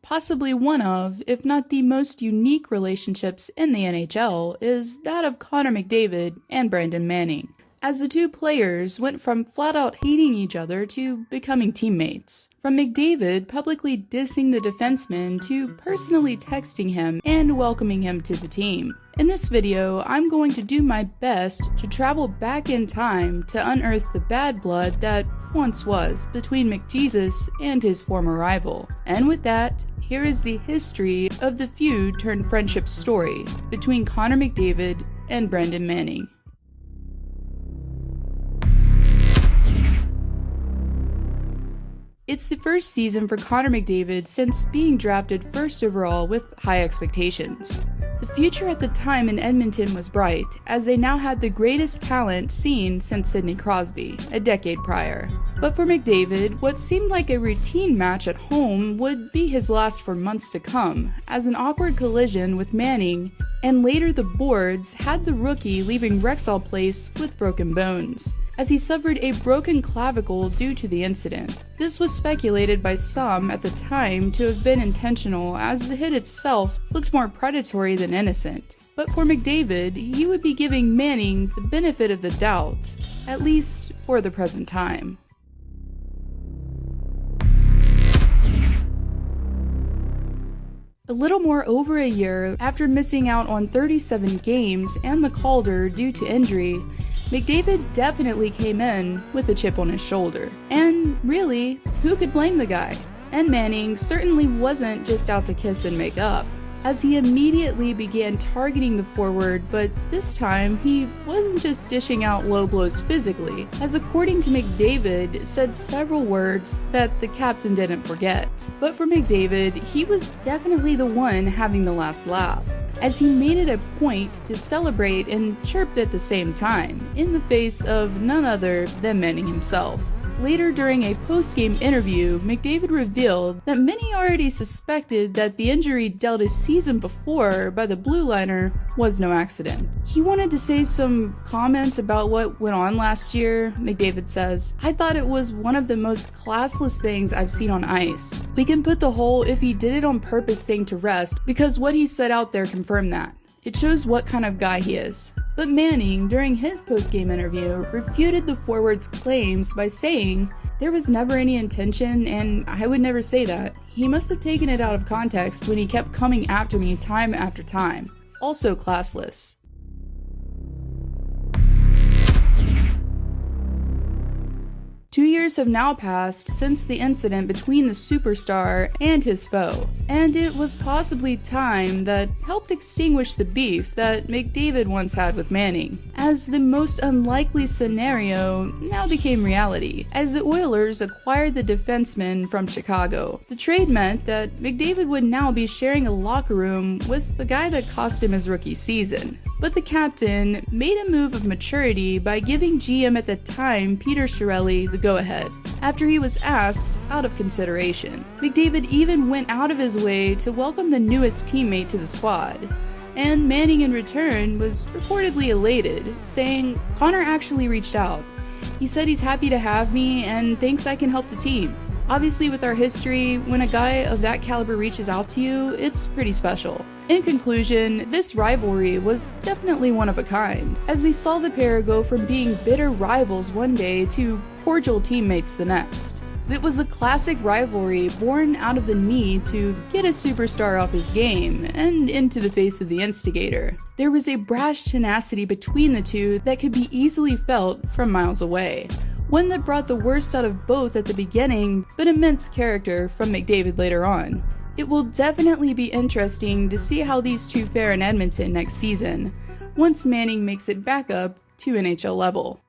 possibly one of, if not the most unique relationships in the NHL, is that of Connor McDavid and Brandon Manning, as the two players went from flat-out hating each other to becoming teammates. From McDavid publicly dissing the defenseman to personally texting him and welcoming him to the team. In this video, I'm going to do my best to travel back in time to unearth the bad blood that once was between McJesus and his former rival. And with that, here is the history of the feud turned friendship story between Connor McDavid and Brandon Manning. It's the first season for Connor McDavid since being drafted first overall with high expectations. The future at the time in Edmonton was bright, as they now had the greatest talent seen since Sidney Crosby, a decade prior. But for McDavid, what seemed like a routine match at home would be his last for months to come, as an awkward collision with Manning, and later the boards, had the rookie leaving Rexall Place with broken bones, as he suffered a broken clavicle due to the incident. This was speculated by some at the time to have been intentional, as the hit itself looked more predatory than innocent. But for McDavid, he would be giving Manning the benefit of the doubt, at least for the present time. A little more over a year after missing out on 37 games and the Calder due to injury, McDavid definitely came in with a chip on his shoulder. And really, who could blame the guy? And Manning certainly wasn't just out to kiss and make up, as he immediately began targeting the forward, but this time he wasn't just dishing out low blows physically, as according to McDavid, said several words that the captain didn't forget. But for McDavid, he was definitely the one having the last laugh, as he made it a point to celebrate and chirp at the same time, in the face of none other than Manning himself. Later during a post-game interview, McDavid revealed that many already suspected that the injury dealt a season before by the blue liner was no accident. He wanted to say some comments about what went on last year. McDavid says, "I thought it was one of the most classless things I've seen on ice. We can put the whole 'if he did it on purpose' thing to rest, because what he said out there confirmed that. It shows what kind of guy he is." But Manning, during his post-game interview, refuted the forward's claims by saying, "There was never any intention, and I would never say that. He must have taken it out of context when he kept coming after me time after time." Also classless. Two years have now passed since the incident between the superstar and his foe, and it was possibly time that helped extinguish the beef that McDavid once had with Manning, as the most unlikely scenario now became reality, as the Oilers acquired the defenseman from Chicago. The trade meant that McDavid would now be sharing a locker room with the guy that cost him his rookie season. But the captain made a move of maturity by giving GM at the time Peter Chiarelli the go-ahead, after he was asked out of consideration. McDavid even went out of his way to welcome the newest teammate to the squad, and Manning in return was reportedly elated, saying, "Connor actually reached out. He said he's happy to have me and thinks I can help the team." Obviously, with our history, when a guy of that caliber reaches out to you, it's pretty special. In conclusion, this rivalry was definitely one of a kind, as we saw the pair go from being bitter rivals one day to cordial teammates the next. It was a classic rivalry born out of the need to get a superstar off his game and into the face of the instigator. There was a brash tenacity between the two that could be easily felt from miles away. One that brought the worst out of both at the beginning, but immense character from McDavid later on. It will definitely be interesting to see how these two fare in Edmonton next season, once Manning makes it back up to NHL level.